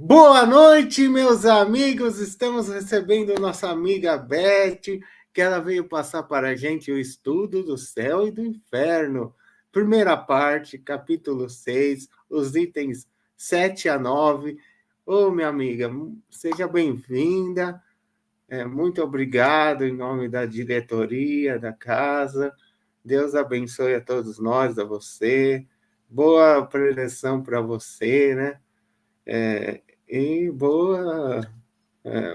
Boa noite, meus amigos. Estamos recebendo nossa amiga Beth, que ela veio passar para a gente o estudo do céu e do inferno. Primeira parte, capítulo 6, os itens 7 a 9. Ô, minha amiga, seja bem-vinda. Muito obrigado em nome da diretoria da casa. Deus abençoe a todos nós, a você. Boa preleção para você, né? E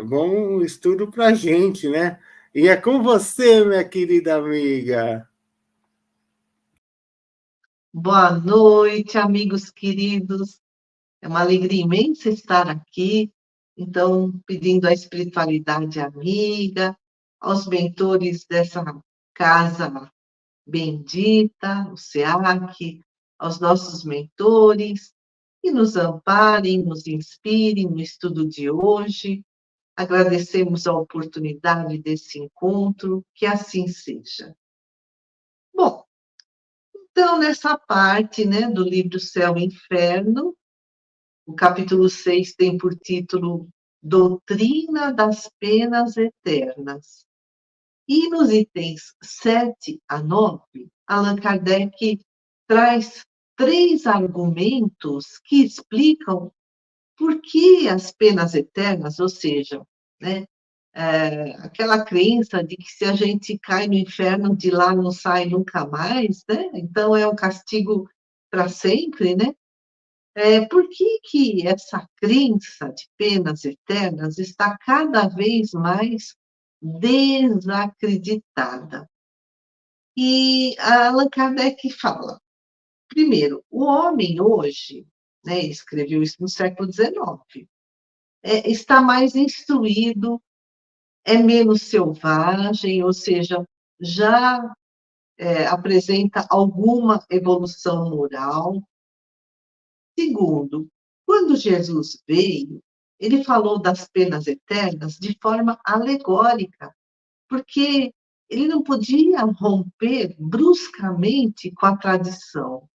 bom estudo para a gente, né? E é com você, minha querida amiga. Boa noite, amigos queridos. É uma alegria imensa estar aqui. Então, pedindo à espiritualidade amiga, aos mentores dessa casa bendita, o SEAC, aos nossos mentores, que nos amparem, nos inspirem no estudo de hoje. Agradecemos a oportunidade desse encontro, que assim seja. Bom, então, nessa parte, né, do livro Céu e Inferno, o capítulo 6 tem por título Doutrina das Penas Eternas. E nos itens 7 a 9, Allan Kardec traz 3 argumentos que explicam por que as penas eternas, ou seja, né, aquela crença de que se a gente cai no inferno, de lá não sai nunca mais, né? Então é um castigo para sempre, né? Por que essa crença de penas eternas está cada vez mais desacreditada? E Allan Kardec fala, primeiro, o homem hoje, né, escreveu isso no século XIX, está mais instruído, é menos selvagem, ou seja, já apresenta alguma evolução moral. Segundo, quando Jesus veio, ele falou das penas eternas de forma alegórica, porque ele não podia romper bruscamente com a tradição.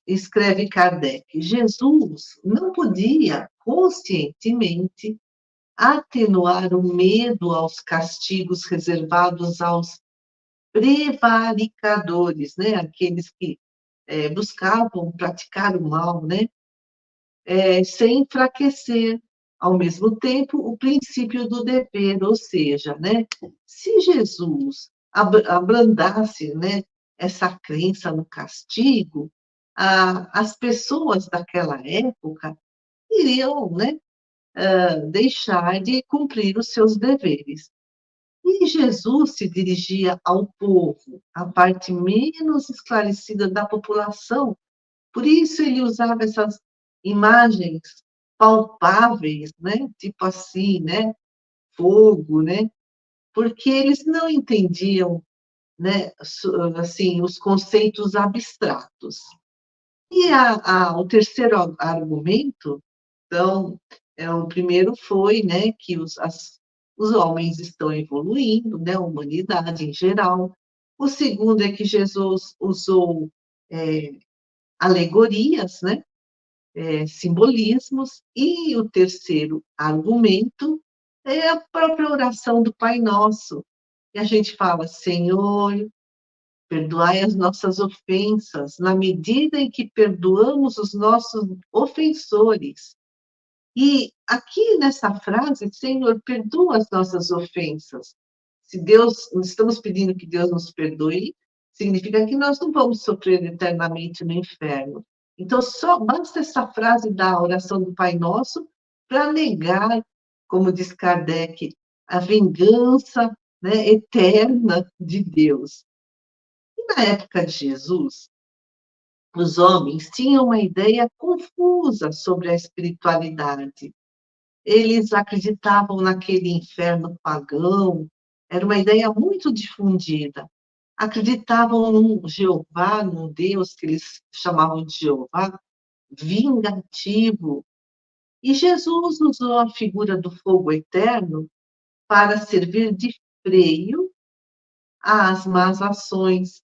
Escreve Kardec, Jesus não podia conscientemente atenuar o medo aos castigos reservados aos prevaricadores, né? Aqueles que buscavam praticar o mal, né? Sem enfraquecer, ao mesmo tempo, o princípio do dever, ou seja, né? Se Jesus abrandasse, né, essa crença no castigo, as pessoas daquela época iriam, né, deixar de cumprir os seus deveres. E Jesus se dirigia ao povo, a parte menos esclarecida da população. Por isso ele usava essas imagens palpáveis, né? Tipo assim, né? Fogo, né? Porque eles não entendiam, né? Assim, os conceitos abstratos. E o terceiro argumento, então, o primeiro foi, né, que os homens estão evoluindo, né, a humanidade em geral. O segundo é que Jesus usou alegorias, né, simbolismos. E o terceiro argumento é a própria oração do Pai Nosso. E a gente fala, Senhor, perdoai as nossas ofensas, na medida em que perdoamos os nossos ofensores. E aqui nessa frase, Senhor, perdoa as nossas ofensas. Se Deus, estamos pedindo que Deus nos perdoe, significa que nós não vamos sofrer eternamente no inferno. Então, só basta essa frase da oração do Pai Nosso para negar, como diz Kardec, a vingança, né, eterna de Deus. E na época de Jesus, os homens tinham uma ideia confusa sobre a espiritualidade. Eles acreditavam naquele inferno pagão, era uma ideia muito difundida. Acreditavam num Jeová, num Deus que eles chamavam de Jeová, vingativo. E Jesus usou a figura do fogo eterno para servir de freio às más ações.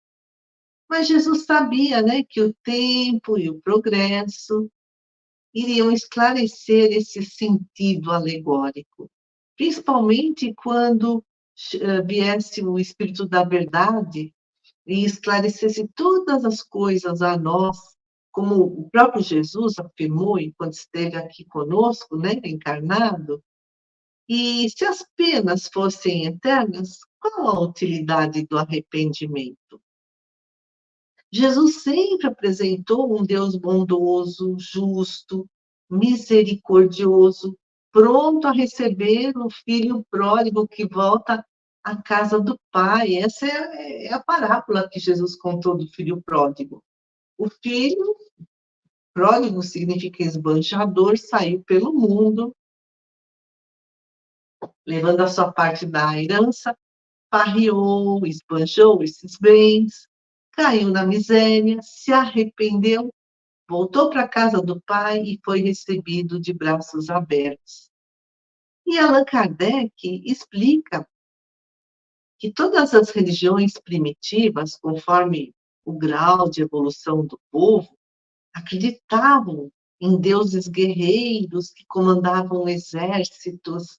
Mas Jesus sabia, né, que o tempo e o progresso iriam esclarecer esse sentido alegórico, principalmente quando viesse o Espírito da Verdade e esclarecesse todas as coisas a nós, como o próprio Jesus afirmou enquanto esteve aqui conosco, né, encarnado. E se as penas fossem eternas, qual a utilidade do arrependimento? Jesus sempre apresentou um Deus bondoso, justo, misericordioso, pronto a receber o filho pródigo que volta à casa do pai. Essa é a parábola que Jesus contou do filho pródigo. O filho pródigo significa esbanjador, saiu pelo mundo, levando a sua parte da herança, farriou, esbanjou esses bens, caiu na miséria, se arrependeu, voltou para a casa do pai e foi recebido de braços abertos. E Allan Kardec explica que todas as religiões primitivas, conforme o grau de evolução do povo, acreditavam em deuses guerreiros que comandavam exércitos.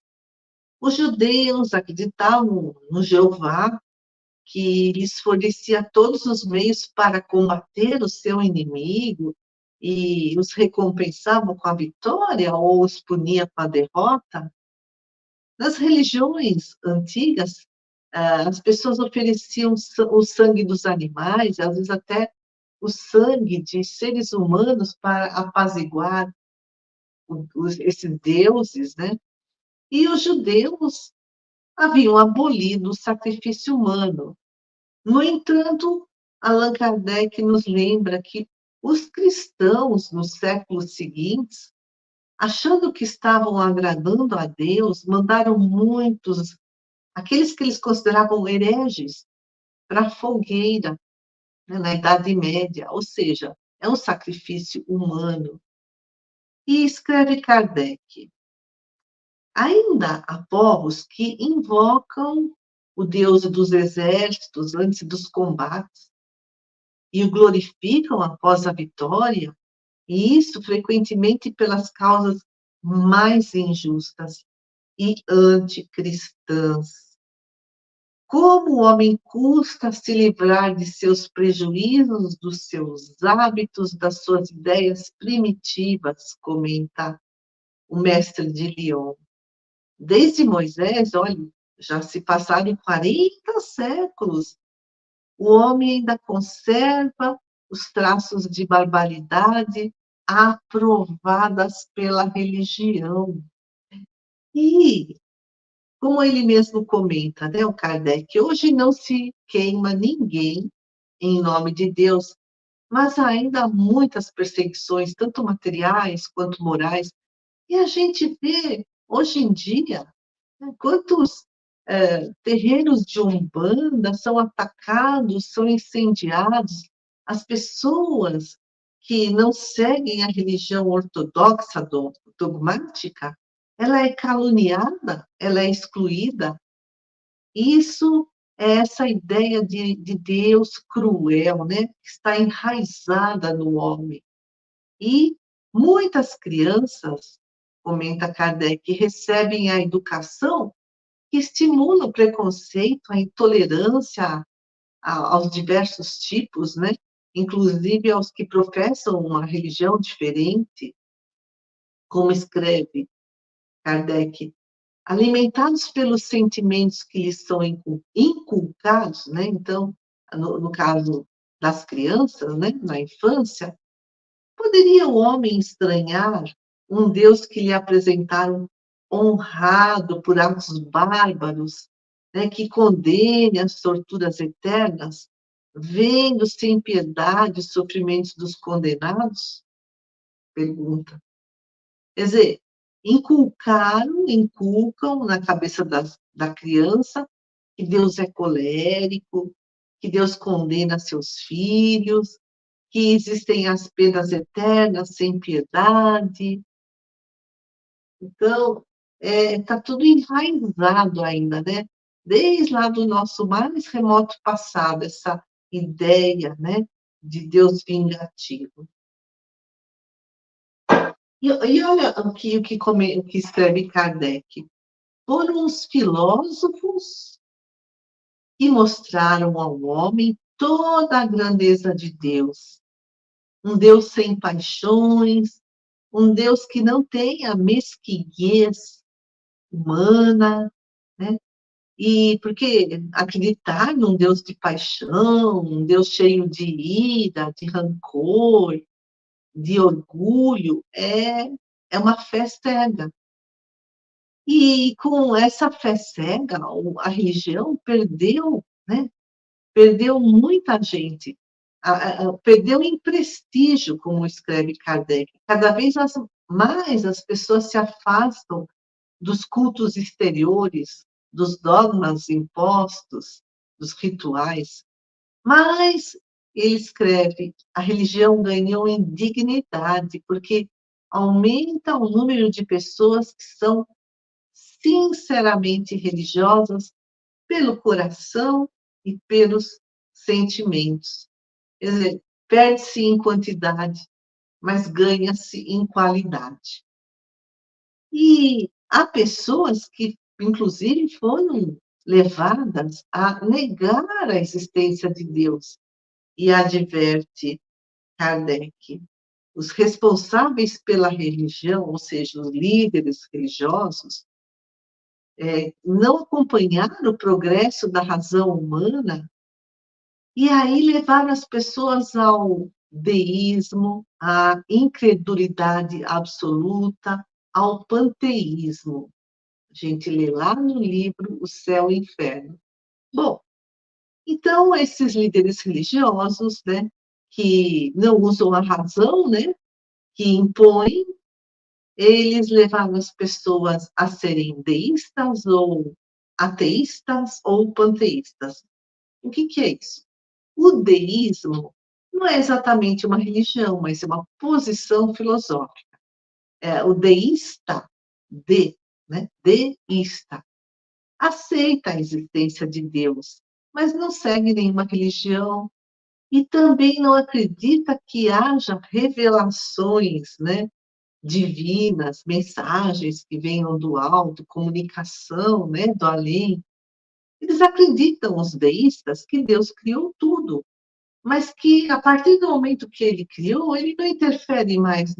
Os judeus acreditavam no Jeová, que lhes fornecia todos os meios para combater o seu inimigo e os recompensava com a vitória ou os punia com a derrota. Nas religiões antigas, as pessoas ofereciam o sangue dos animais, às vezes até o sangue de seres humanos para apaziguar esses deuses, né? E os judeus haviam abolido o sacrifício humano. No entanto, Allan Kardec nos lembra que os cristãos, nos séculos seguintes, achando que estavam agradando a Deus, mandaram muitos, aqueles que eles consideravam hereges, para a fogueira, né, na Idade Média, ou seja, é um sacrifício humano. E escreve Kardec: ainda há povos que invocam o Deus dos exércitos antes dos combates e o glorificam após a vitória, e isso frequentemente pelas causas mais injustas e anticristãs. Como o homem custa se livrar de seus prejuízos, dos seus hábitos, das suas ideias primitivas, comenta o mestre de Lyon. Desde Moisés, olha, já se passaram 40 séculos, o homem ainda conserva os traços de barbaridade aprovadas pela religião. E, como ele mesmo comenta, né, o Kardec, hoje não se queima ninguém em nome de Deus, mas ainda há muitas perseguições, tanto materiais quanto morais, e a gente vê, hoje em dia, né, quantos terreiros de Umbanda são atacados, são incendiados, as pessoas que não seguem a religião ortodoxa dogmática, ela é caluniada, ela é excluída. Isso é essa ideia de Deus cruel, né, que está enraizada no homem. E muitas crianças, comenta Kardec, recebem a educação que estimula o preconceito, a intolerância aos diversos tipos, né? Inclusive aos que professam uma religião diferente, como escreve Kardec, alimentados pelos sentimentos que lhes são inculcados, né? Então, no caso das crianças, né? Na infância, poderia o homem estranhar um Deus que lhe apresentaram honrado por atos bárbaros, né, que condene as torturas eternas, vendo sem piedade os sofrimentos dos condenados? Pergunta. Quer dizer, inculcam na cabeça da criança que Deus é colérico, que Deus condena seus filhos, que existem as penas eternas sem piedade. Então, está tudo enraizado ainda, né? Desde lá do nosso mais remoto passado, essa ideia, né, de Deus vingativo. E olha o que escreve Kardec. Foram os filósofos que mostraram ao homem toda a grandeza de Deus. Um Deus sem paixões, um Deus que não tem a mesquinhez humana, né? E porque acreditar num Deus de paixão, um Deus cheio de ira, de rancor, de orgulho, é uma fé cega. E com essa fé cega, a religião perdeu, né? Perdeu muita gente, perdeu em prestígio, como escreve Kardec. Cada vez mais as pessoas se afastam dos cultos exteriores, dos dogmas impostos, dos rituais. Mas ele escreve, a religião ganhou em dignidade, porque aumenta o número de pessoas que são sinceramente religiosas pelo coração e pelos sentimentos. Quer dizer, perde-se em quantidade, mas ganha-se em qualidade. E há pessoas que, inclusive, foram levadas a negar a existência de Deus. E adverte Kardec, os responsáveis pela religião, ou seja, os líderes religiosos, não acompanharam o progresso da razão humana e aí levaram as pessoas ao deísmo, à incredulidade absoluta, ao panteísmo. A gente lê lá no livro O Céu e o Inferno. Bom, então esses líderes religiosos, né, que não usam a razão, né, que impõem, eles levaram as pessoas a serem deístas ou ateístas ou panteístas. O que é isso? O deísmo não é exatamente uma religião, mas é uma posição filosófica. O deísta, né? Deísta, aceita a existência de Deus, mas não segue nenhuma religião e também não acredita que haja revelações, né, divinas, mensagens que venham do alto, comunicação, né, do além. Eles acreditam, os deístas, que Deus criou tudo, mas que a partir do momento que ele criou, ele não interfere mais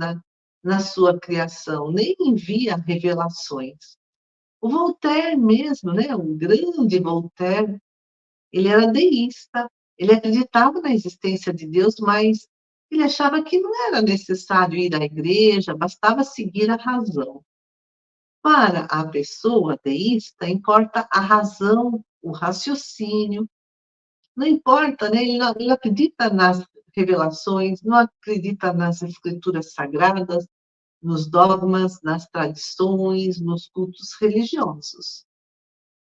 na sua criação, nem envia revelações. O Voltaire mesmo, né, o grande Voltaire, ele era deísta, ele acreditava na existência de Deus, mas ele achava que não era necessário ir à igreja, bastava seguir a razão. Para a pessoa deísta, importa a razão, o raciocínio, não importa, né? Ele acredita nas revelações, não acredita nas escrituras sagradas, nos dogmas, nas tradições, nos cultos religiosos.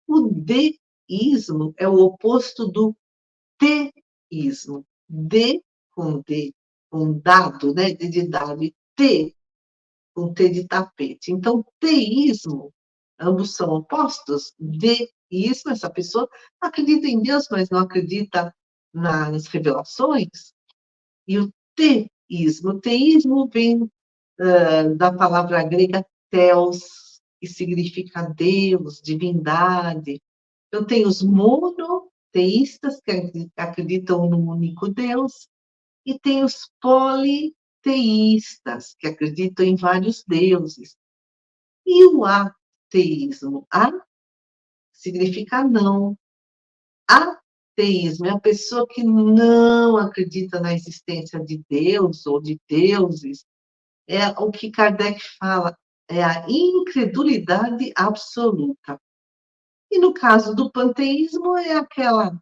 O deísmo é o oposto do teísmo. De com D, com dado, né? De dado, e te com T de tapete. Então, teísmo, ambos são opostos. Deísmo, essa pessoa acredita em Deus, mas não acredita nas revelações. E o teísmo vem da palavra grega theos, que significa Deus, divindade. Então, tem os monoteístas, que acreditam num único Deus, e tem os politeístas, que acreditam em vários deuses. E o ateísmo? A significa não. Ateísmo é a pessoa que não acredita na existência de Deus ou de deuses. É o que Kardec fala, é a incredulidade absoluta. E no caso do panteísmo, é aquela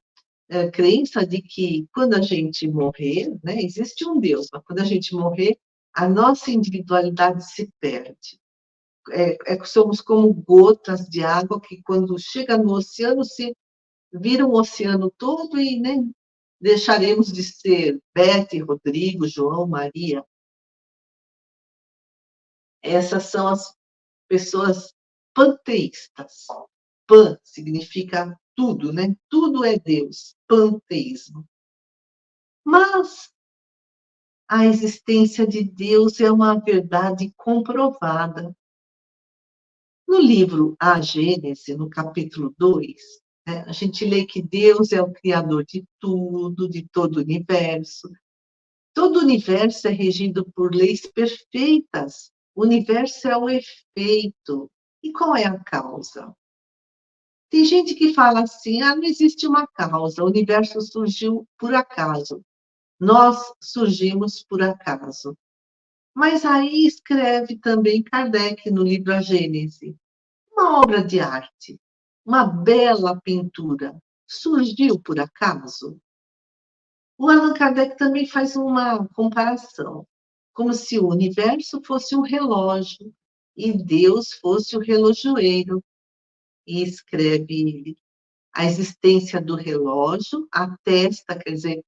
crença de que quando a gente morrer, né, existe um Deus, mas quando a gente morrer, a nossa individualidade se perde. Somos como gotas de água que, quando chega no oceano, se vira um oceano todo e, né, deixaremos de ser Bete, Rodrigo, João, Maria. Essas são as pessoas panteístas. Pan significa tudo, né? Tudo é Deus, panteísmo. Mas a existência de Deus é uma verdade comprovada. No livro A Gênese, no capítulo 2, né, a gente lê que Deus é o Criador de tudo, de todo o universo. Todo o universo é regido por leis perfeitas. O universo é o efeito. E qual é a causa? Tem gente que fala assim: ah, não existe uma causa, o universo surgiu por acaso. Nós surgimos por acaso. Mas aí escreve também Kardec no livro A Gênese. Uma obra de arte, uma bela pintura, surgiu por acaso? O Allan Kardec também faz uma comparação, como se o universo fosse um relógio e Deus fosse o relojoeiro. E escreve ele: a existência do relógio atesta, quer dizer,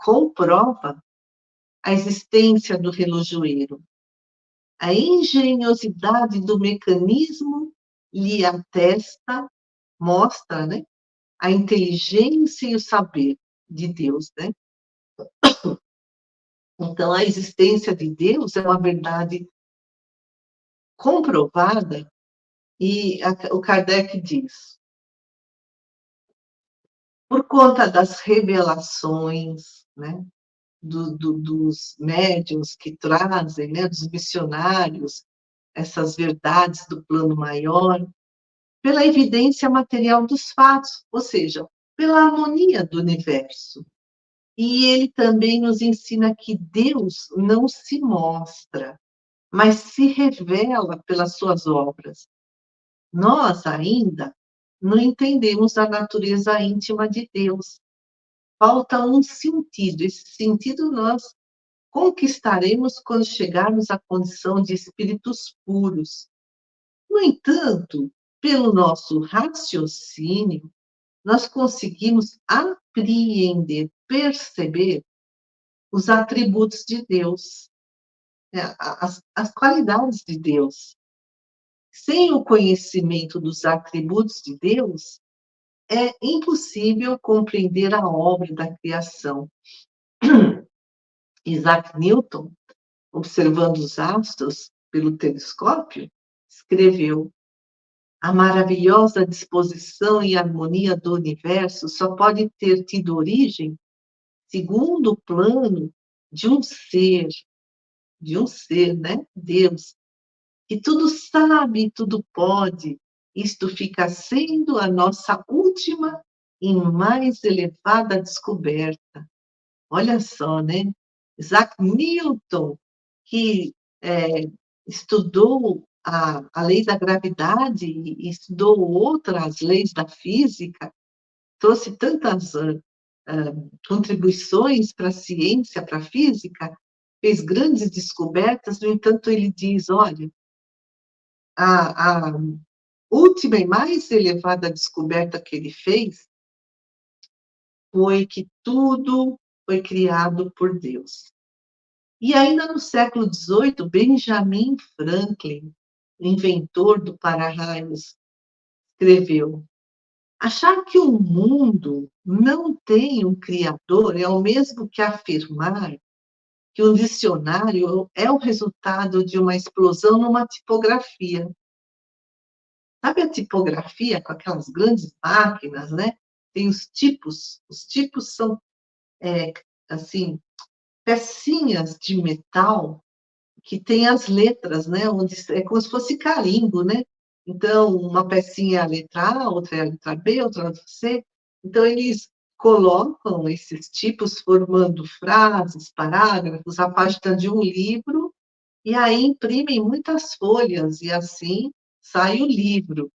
comprova a existência do relojoeiro. A engenhosidade do mecanismo lhe atesta, mostra, né, a inteligência e o saber de Deus, né? Então, a existência de Deus é uma verdade comprovada e o Kardec diz, por conta das revelações, né, dos médiuns que trazem, né, dos missionários, essas verdades do plano maior, pela evidência material dos fatos, ou seja, pela harmonia do universo. E ele também nos ensina que Deus não se mostra, mas se revela pelas suas obras. Nós ainda não entendemos a natureza íntima de Deus. Falta um sentido. Esse sentido nós conquistaremos quando chegarmos à condição de espíritos puros. No entanto, pelo nosso raciocínio, nós conseguimos apreender, perceber os atributos de Deus, né, as qualidades de Deus. Sem o conhecimento dos atributos de Deus, é impossível compreender a obra da criação. Isaac Newton, observando os astros pelo telescópio, escreveu: a maravilhosa disposição e harmonia do universo só pode ter tido origem segundo o plano de um ser, né? Deus, que tudo sabe, tudo pode. Isto fica sendo a nossa última e mais elevada descoberta. Olha só, né? Isaac Newton, que estudou a lei da gravidade e estudou outras leis da física, trouxe tantas contribuições para a ciência, para a física, fez grandes descobertas, no entanto, ele diz, olha, a última e mais elevada descoberta que ele fez foi que tudo foi criado por Deus. E ainda no século XVIII, Benjamin Franklin, inventor do para-raios, escreveu: achar que o mundo não tem um criador é o mesmo que afirmar que um dicionário é o resultado de uma explosão numa tipografia. Sabe a tipografia com aquelas grandes máquinas, né? Tem os tipos são, assim, pecinhas de metal que tem as letras, né? Onde é como se fosse carimbo, né? Então, uma pecinha é a letra A, outra é a letra B, outra é a letra C. Então, eles colocam esses tipos formando frases, parágrafos, a página de um livro, e aí imprimem muitas folhas, e assim sai o livro.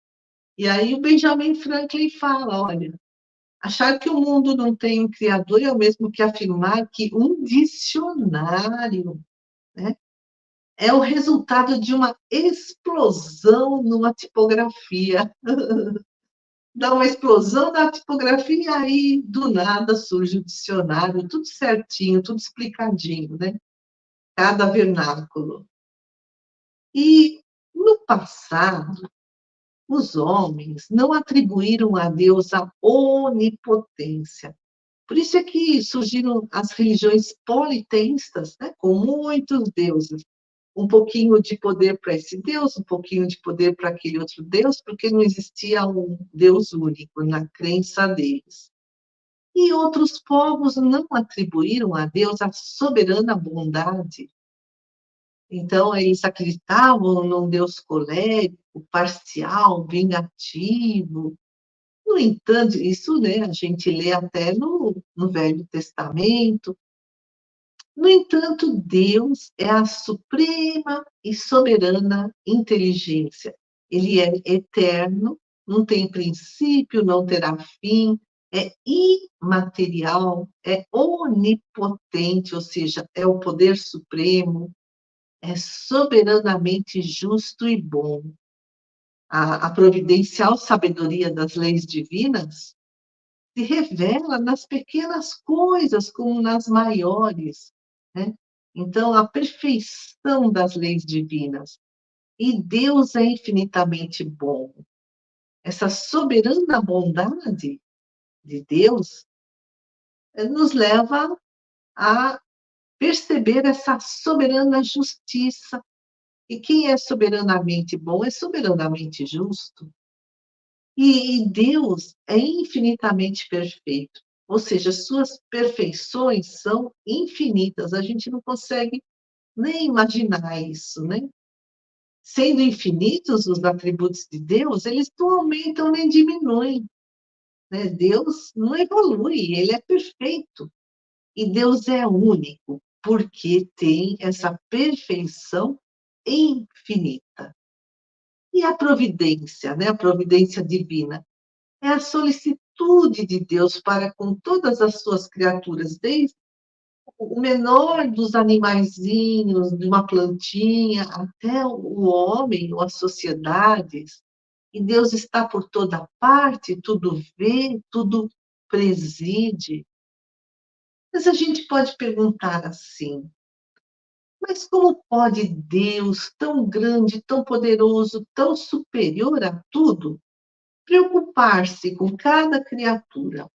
E aí o Benjamin Franklin fala, olha, achar que o mundo não tem um criador é o mesmo que afirmar que um dicionário, né, é o resultado de uma explosão numa tipografia. Dá uma explosão na tipografia e aí, do nada, surge o dicionário, tudo certinho, tudo explicadinho, né? Cada vernáculo. E, no passado, os homens não atribuíram a Deus a onipotência. Por isso é que surgiram as religiões politeístas, né, com muitos deuses. Um pouquinho de poder para esse Deus, um pouquinho de poder para aquele outro Deus, porque não existia um Deus único na crença deles. E outros povos não atribuíram a Deus a soberana bondade. Então, eles acreditavam num Deus colérico, parcial, vingativo. No entanto, isso, né, a gente lê até no Velho Testamento. No entanto, Deus é a suprema e soberana inteligência. Ele é eterno, não tem princípio, não terá fim, é imaterial, é onipotente, ou seja, é o poder supremo, é soberanamente justo e bom. A providencial sabedoria das leis divinas se revela nas pequenas coisas como nas maiores, né? Então, a perfeição das leis divinas. E Deus é infinitamente bom. Essa soberana bondade de Deus nos leva a perceber essa soberana justiça. E quem é soberanamente bom é soberanamente justo. E Deus é infinitamente perfeito. Ou seja, suas perfeições são infinitas. A gente não consegue nem imaginar isso, né? Sendo infinitos os atributos de Deus, eles não aumentam nem diminuem, né? Deus não evolui, ele é perfeito. E Deus é único, porque tem essa perfeição infinita. E a providência, né? A providência divina é a solicitude de Deus para com todas as suas criaturas, desde o menor dos animaizinhos, de uma plantinha, até o homem ou as sociedades. E Deus está por toda parte, tudo vê, tudo preside. Mas a gente pode perguntar assim: mas como pode Deus, tão grande, tão poderoso, tão superior a tudo, preocupar-se com cada criatura?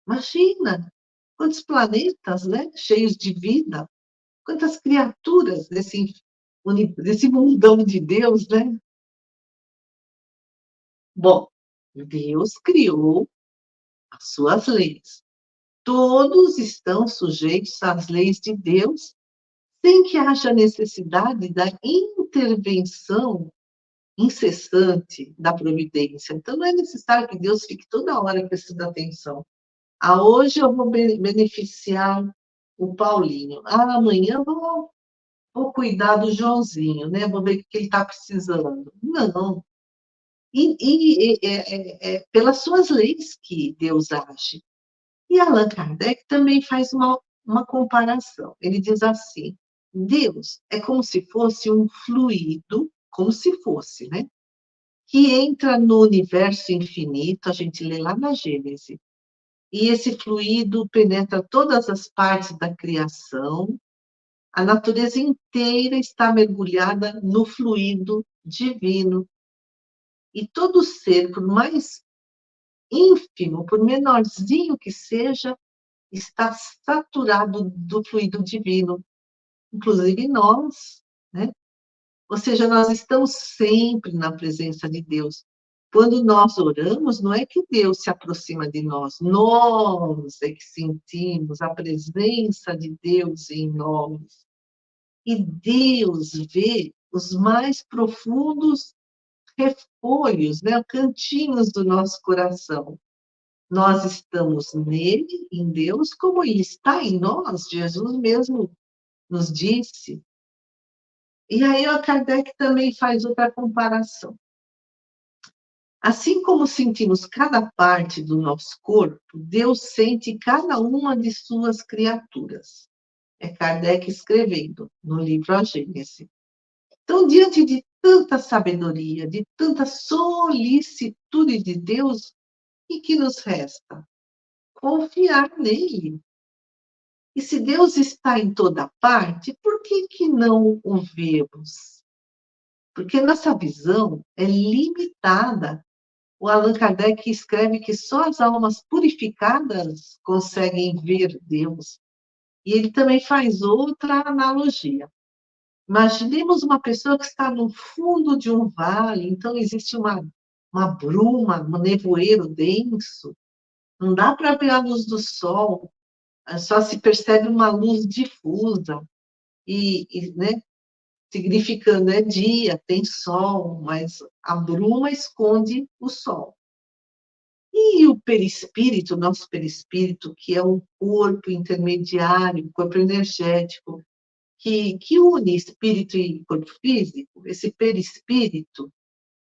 Imagina quantos planetas, né, cheios de vida, quantas criaturas desse mundão de Deus, né? Bom, Deus criou as suas leis. Todos estão sujeitos às leis de Deus, sem que haja necessidade da intervenção incessante da providência. Então, não é necessário que Deus fique toda hora prestando atenção. Ah, hoje eu vou beneficiar o Paulinho. Ah, amanhã eu vou cuidar do Joãozinho, né? Vou ver o que ele está precisando. Não. É pelas suas leis que Deus age. E Allan Kardec também faz uma comparação. Ele diz assim: Deus é como se fosse um fluido, como se fosse, né? Que entra no universo infinito, a gente lê lá na Gênese. E esse fluido penetra todas as partes da criação. A natureza inteira está mergulhada no fluido divino. E todo ser, por mais ínfimo, por menorzinho que seja, está saturado do fluido divino, inclusive nós, né? Ou seja, nós estamos sempre na presença de Deus. Quando nós oramos, não é que Deus se aproxima de nós é que sentimos a presença de Deus em nós. E Deus vê os mais profundos refolhos, né, cantinhos do nosso coração. Nós estamos nele, em Deus, como ele está em nós. Jesus mesmo nos disse. E aí o Kardec também faz outra comparação. Assim como sentimos cada parte do nosso corpo, Deus sente cada uma de suas criaturas. É Kardec escrevendo no livro A Gênese. Então, diante de tanta sabedoria, de tanta solicitude de Deus, o que nos resta? Confiar nele. E se Deus está em toda parte, por que não o vemos? Porque nossa visão é limitada. o Allan Kardec escreve que só as almas purificadas conseguem ver Deus. E ele também faz outra analogia. Imaginemos uma pessoa que está no fundo de um vale, então existe uma bruma, um nevoeiro denso, não dá para ver a luz do sol, só se percebe uma luz difusa, né, significando é dia, tem sol, mas a bruma esconde o sol. E o perispírito, nosso perispírito, que é um corpo intermediário, um corpo energético, que une espírito e corpo físico, esse perispírito,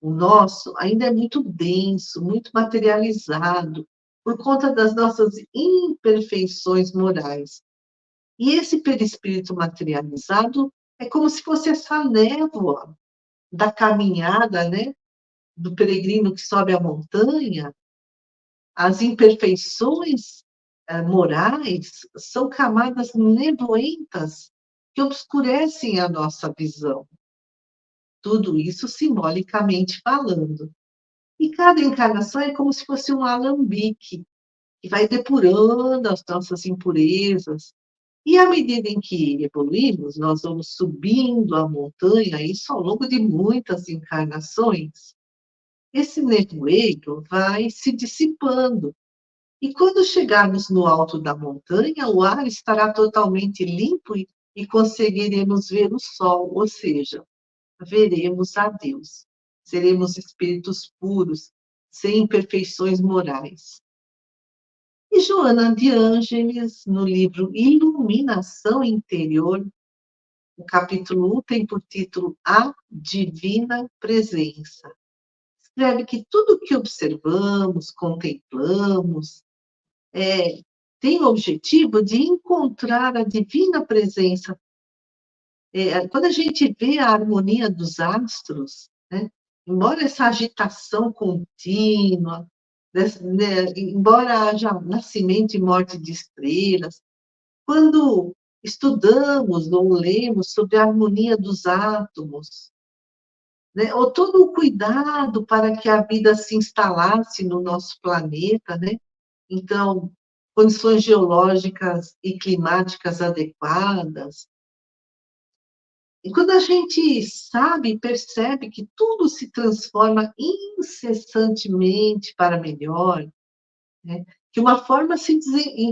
o nosso, ainda é muito denso, muito materializado, por conta das nossas imperfeições morais. E esse perispírito materializado é como se fosse essa névoa da caminhada, né? Do peregrino que sobe a montanha. As imperfeições morais são camadas nevoentas que obscurecem a nossa visão. Tudo isso simbolicamente falando. E cada encarnação é como se fosse um alambique, que vai depurando as nossas impurezas. E à medida em que evoluímos, nós vamos subindo a montanha, isso ao longo de muitas encarnações. Esse nevoeiro vai se dissipando. E quando chegarmos no alto da montanha, o ar estará totalmente limpo e conseguiremos ver o sol, ou seja, veremos a Deus. Seremos espíritos puros, sem imperfeições morais. E Joana de Ângeles, no livro Iluminação Interior, o capítulo 1 tem por título A Divina Presença. Escreve que tudo que observamos, contemplamos, tem o objetivo de encontrar a divina presença. Quando a gente vê a harmonia dos astros, né, embora essa agitação contínua, né, embora haja nascimento e morte de estrelas, quando estudamos ou lemos sobre a harmonia dos átomos, né, ou todo o cuidado para que a vida se instalasse no nosso planeta, né? Então, condições geológicas e climáticas adequadas. E quando a gente sabe e percebe que tudo se transforma incessantemente para melhor, né? Que uma forma se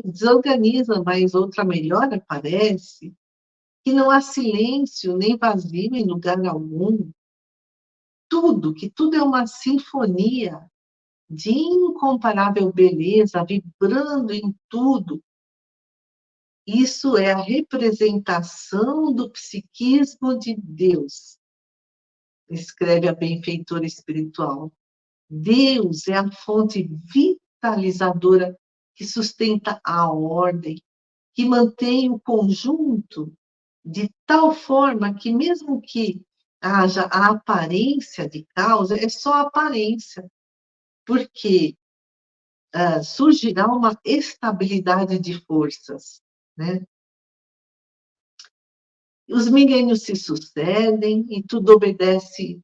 desorganiza, mas outra melhor aparece, que não há silêncio nem vazio em lugar algum, que tudo é uma sinfonia de incomparável beleza, vibrando em tudo. Isso é a representação do psiquismo de Deus, escreve a benfeitora espiritual. Deus é a fonte vitalizadora que sustenta a ordem, que mantém o conjunto de tal forma que, mesmo que haja a aparência de causa, é só aparência, porque surgirá uma estabilidade de forças, né? Os milênios se sucedem e tudo obedece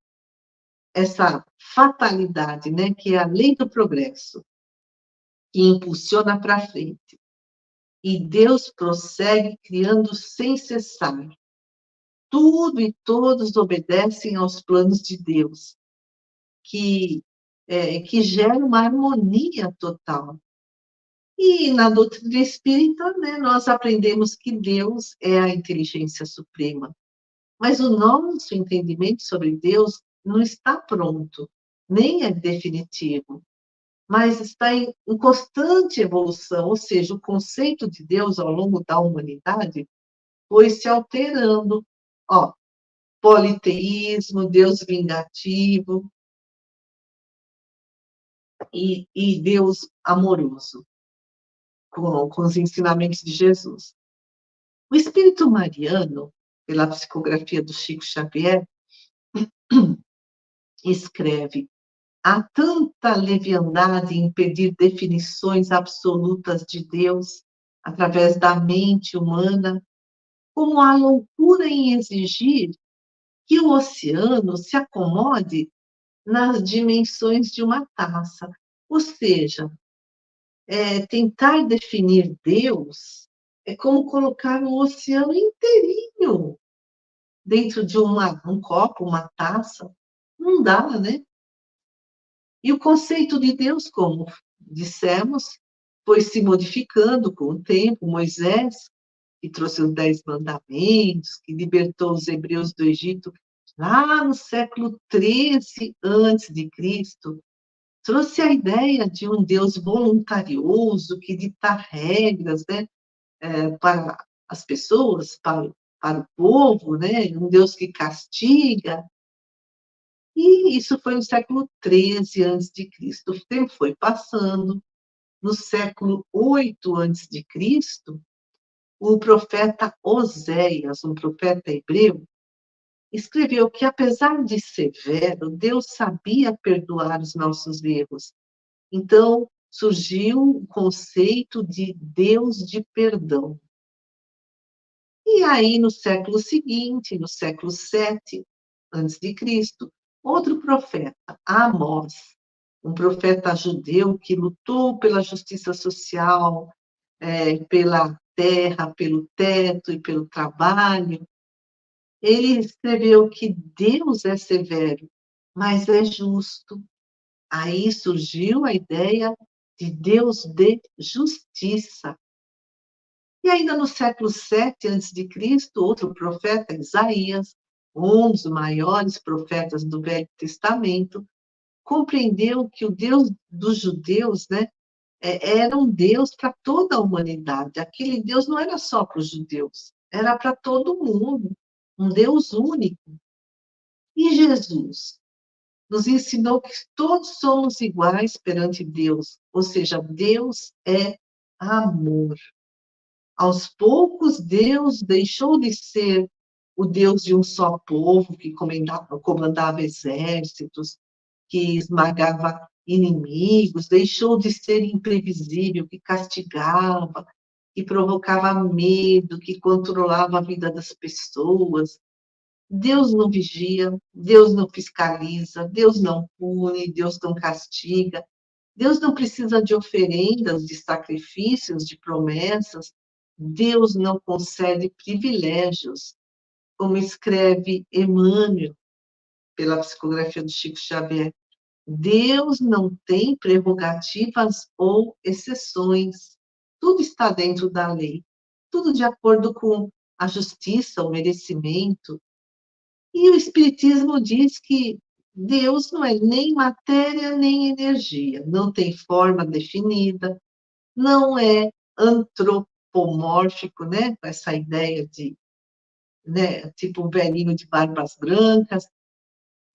essa fatalidade, né? Que é a lei do progresso, que impulsiona para frente. E Deus prossegue criando sem cessar. Tudo e todos obedecem aos planos de Deus, que gera uma harmonia total. E na doutrina espírita, né, nós aprendemos que Deus é a inteligência suprema. Mas o nosso entendimento sobre Deus não está pronto, nem é definitivo, mas está em constante evolução, ou seja, o conceito de Deus ao longo da humanidade foi se alterando. Ó, politeísmo, Deus vingativo e Deus amoroso, com os ensinamentos de Jesus. O espírito mariano, pela psicografia do Chico Xavier, escreve: há tanta leviandade em pedir definições absolutas de Deus através da mente humana, como há loucura em exigir que o oceano se acomode nas dimensões de uma taça. Ou seja, tentar definir Deus é como colocar o oceano inteirinho dentro de um copo, uma taça. Não dá, né? E o conceito de Deus, como dissemos, foi se modificando com o tempo. Moisés, que trouxe os 10 mandamentos, que libertou os hebreus do Egito lá no século 13 antes de Cristo, trouxe a ideia de um Deus voluntarioso que dita regras, né, para as pessoas, para o povo, né, um Deus que castiga. E isso foi no século 13 antes de Cristo. O tempo foi passando. No século 8 antes de Cristo, o profeta Oséias, um profeta hebreu, escreveu que, apesar de severo, Deus sabia perdoar os nossos erros. Então, surgiu o conceito de Deus de perdão. E aí, no século seguinte, no século 7 antes de Cristo, outro profeta, Amós, um profeta judeu que lutou pela justiça social, pela terra, pelo teto e pelo trabalho, ele escreveu que Deus é severo, mas é justo. Aí surgiu a ideia de Deus de justiça. E ainda no século 7 antes de Cristo, outro profeta, Isaías, um dos maiores profetas do Velho Testamento, compreendeu que o Deus dos judeus, né, era um Deus para toda a humanidade. Aquele Deus não era só para os judeus, era para todo mundo, um Deus único. E Jesus nos ensinou que todos somos iguais perante Deus, ou seja, Deus é amor. Aos poucos, Deus deixou de ser o Deus de um só povo que comandava exércitos, que esmagava inimigos, deixou de ser imprevisível, que castigava, que provocava medo, que controlava a vida das pessoas. Deus não vigia, Deus não fiscaliza, Deus não pune, Deus não castiga. Deus não precisa de oferendas, de sacrifícios, de promessas. Deus não concede privilégios, como escreve Emmanuel, pela psicografia do Chico Xavier. Deus não tem prerrogativas ou exceções. Tudo está dentro da lei, tudo de acordo com a justiça, o merecimento. E o Espiritismo diz que Deus não é nem matéria nem energia, não tem forma definida, não é antropomórfico, né? Com essa ideia de, né, tipo um velhinho de barbas brancas.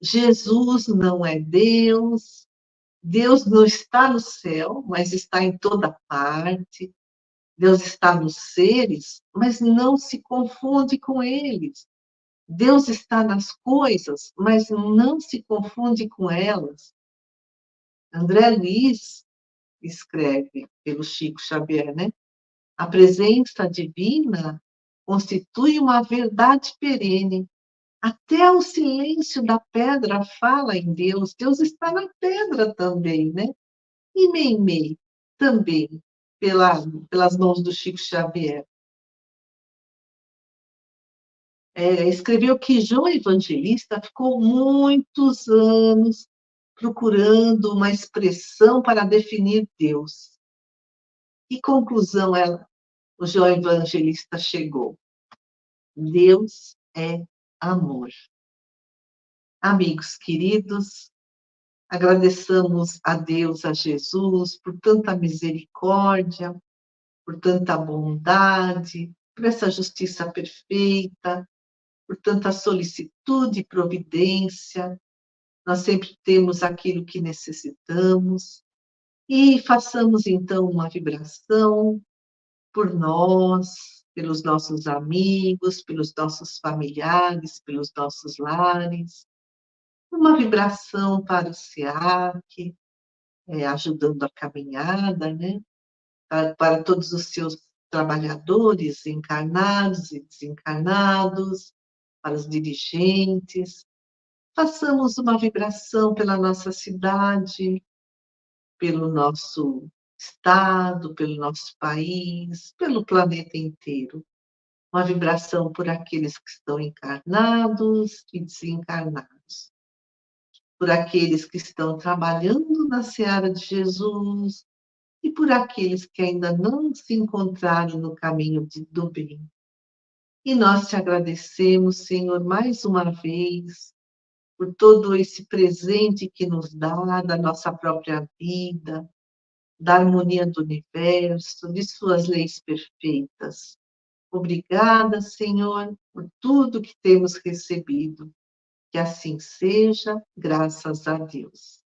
Jesus não é Deus, Deus não está no céu, mas está em toda parte. Deus está nos seres, mas não se confunde com eles. Deus está nas coisas, mas não se confunde com elas. André Luiz escreve, pelo Chico Xavier, né? A presença divina constitui uma verdade perene. Até o silêncio da pedra fala em Deus. Deus está na pedra também, né? E Meimei também, pelas mãos do Chico Xavier. Escreveu que João Evangelista ficou muitos anos procurando uma expressão para definir Deus. Que conclusão o João Evangelista chegou? Deus é amor. Amigos queridos, agradeçamos a Deus, a Jesus, por tanta misericórdia, por tanta bondade, por essa justiça perfeita, por tanta solicitude e providência. Nós sempre temos aquilo que necessitamos. E façamos, então, uma vibração por nós, pelos nossos amigos, pelos nossos familiares, pelos nossos lares. Uma vibração para o SEAC, ajudando a caminhada, né? Para todos os seus trabalhadores, encarnados e desencarnados, para os dirigentes, Façamos uma vibração pela nossa cidade, pelo nosso estado, pelo nosso país, pelo planeta inteiro. Uma vibração por aqueles que estão encarnados e desencarnados, por aqueles que estão trabalhando na seara de Jesus e por aqueles que ainda não se encontraram no caminho do bem. E nós te agradecemos, Senhor, mais uma vez, por todo esse presente que nos dá da nossa própria vida, da harmonia do universo, de suas leis perfeitas. Obrigada, Senhor, por tudo que temos recebido. Que assim seja, graças a Deus.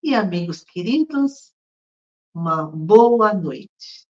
E amigos queridos, uma boa noite.